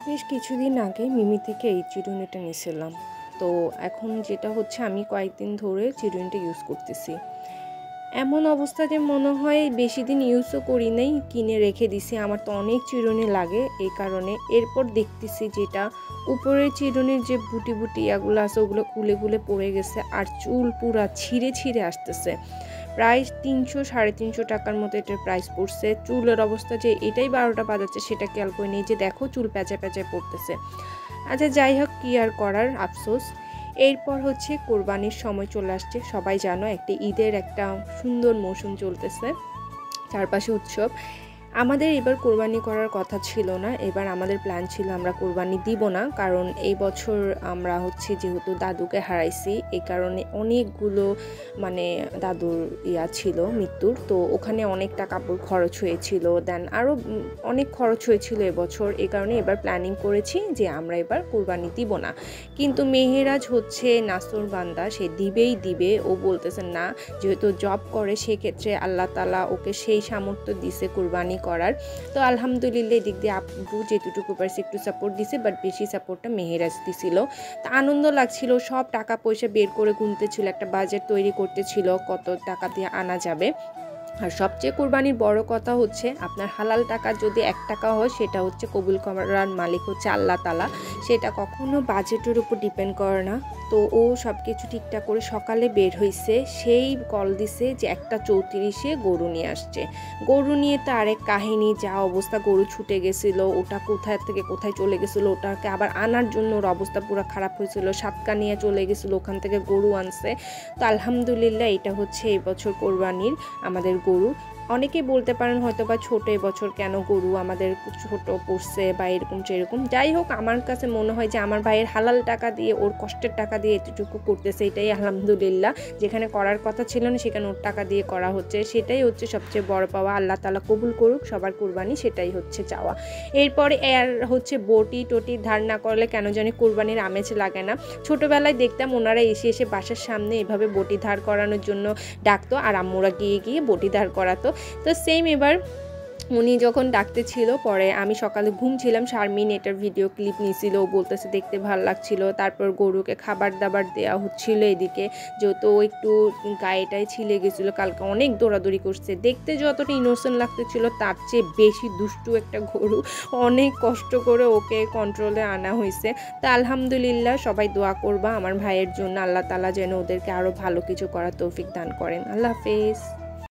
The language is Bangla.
বেশ কিছুদিন আগে মিমি থেকে এই চিরুনিটা নিয়েছিলাম। তো এখন যেটা হচ্ছে আমি কয়েকদিন ধরে চিরুনিটা ইউজ করতেছি। এমন অবস্থা যে মনে হয় বেশি দিন ইউজও করি নাই, কিনে রেখে দিছি। আমার তো অনেক চিরুনি লাগে এই কারণে। এরপর দেখতেছি যেটা উপরের চিরুনির যে বুটি বুটি ইয়াগুলো আছে ওগুলো খুলে খুলে পড়ে গেছে, আর চুল পুরা ছিঁড়ে ছিঁড়ে আসতেছে। প্রায় ৩০০-৩৫০ টাকার মতো এটার প্রাইস পড়ছে। চুলের অবস্থা যে এটাই ১২টা বাজাচ্ছে সেটা খেয়াল করে নেই, যে দেখো চুল প্যাঁচা প্যাঁচায় পড়তেছে। আচ্ছা যাই হোক, কি আর করার, আফসোস। এরপর হচ্ছে কোরবানির সময় চলে আসছে। সবাই জানো একটা ঈদের একটা সুন্দর মৌসুম চলতেছে, চারপাশে উৎসব। আমাদের এবার কোরবানি করার কথা ছিল না। এবার আমাদের প্ল্যান ছিল আমরা কোরবানি দিব না, কারণ এই বছর আমরা হচ্ছে যেহেতু দাদুকে হারাইছি, এই কারণে অনেকগুলো মানে দাদুর ছিল মৃত্যুর, তো ওখানে অনেকটা কাপড় খরচ হয়েছিল, দেন আরও অনেক খরচ হয়েছিল এবছর। এই কারণে এবার প্ল্যানিং করেছি যে আমরা এবার কোরবানি দিব না। কিন্তু মেহেরাজ হচ্ছে নাসর বান্দা, সে দিবেই দিবে। ও বলতেছে না, যেহেতু জব করে সেক্ষেত্রে আল্লাহ তাআলা ওকে সেই সামর্থ্য দিছে কোরবানি করার। তো আলহামদুলিল্লাহ এদিক দিয়ে আব্বু যেটুকু পারছে একটু সাপোর্ট দিছে, বাট বেশি সাপোর্টটা মেহেরাজ দিছিল। তো আনন্দ লাগছিল, সব টাকা পয়সা বের করে গুনতেছিল, একটা বাজেট তৈরি করতেছিল কত টাকা দিয়ে আনা যাবে। আর সবচেয়ে কোরবানির বড় কথা হচ্ছে আপনার হালাল টাকা যদি ১ টাকা হয় সেটা হচ্ছে কবুল করার মালিক হচ্ছে আল্লাহ তাআলা, সেটা কখনো বাজেটের উপর ডিপেন্ড করে না। তো ও সব কিছু ঠিকঠাক করে সকালে বের হয়েছে, সেই কল দিছে যে ১টা ৩৪-এ গরু নিয়ে আসছে। গরু নিয়ে তো আরেক কাহিনী, যা অবস্থা, গরু ছুটে গেছিলো, ওটা কোথায় থেকে কোথায় চলে গেছিলো, ওটাকে আবার আনার জন্য ওর অবস্থা পুরো খারাপ হয়েছিল। সাতকা নিয়ে চলে গেছিলো, ওখান থেকে গরু আনছে। তো আলহামদুলিল্লাহ এটা হচ্ছে এই বছর কোরবানির আমাদের গরু। অনেকেই বলতে পারেন হয়তো বা ছোট, এবছর কেন গরু আমাদের ছোট পড়ছে বা এরকম সেরকম। যাই হোক, আমার কাছে মনে হয় যে আমার ভাইয়ের হালাল টাকা দিয়ে, ওর কষ্টের টাকা দিয়ে এতটুকু করতেছে, এটাই আলহামদুলিল্লাহ। যেখানে করার কথা ছিল না সেখানে ওর টাকা দিয়ে করা হচ্ছে, সেটাই হচ্ছে সবচেয়ে বড় পাওয়া। আল্লাহ তাআলা কবুল করুক সবার কোরবানি, সেটাই হচ্ছে চাওয়া। এরপরে আর হচ্ছে বটি টটি ধার না করলে কেন জানি কোরবানির আমেজ লাগে না। ছোটোবেলায় দেখতাম ওনারা এসে এসে বাসার সামনে এভাবে বটি ধার করানোর জন্য ডাকতো, আর আম্মুরা গিয়ে গিয়ে বটি ধার করাতো। তো সেম এবার উনি যখন ডাকতে ছিল, পরে আমি সকালে ঘুম ছিলাম, শারমিন এটার ভিডিও ক্লিপ নিয়েছিল, বলতেছে দেখতে ভালো লাগছিল। তারপর গরুকে খাবার দাবার দেওয়া হচ্ছিল এদিকে, যেহেতু একটু গায়েটাই ছিলে গেছিলো, কালকে অনেক দৌড়াদৌড়ি করছে। দেখতে যতটা ইনোসেন্ট লাগতেছিল তার চেয়ে বেশি দুষ্টু একটা গরু, অনেক কষ্ট করে ওকে কন্ট্রোলে আনা হয়েছে। তা আলহামদুলিল্লাহ, সবাই দোয়া করবা আমার ভাইয়ের জন্য, আল্লাহ তাআলা যেন ওদেরকে আরও ভালো কিছু করার তৌফিক দান করেন। আল্লাহ হাফেজ।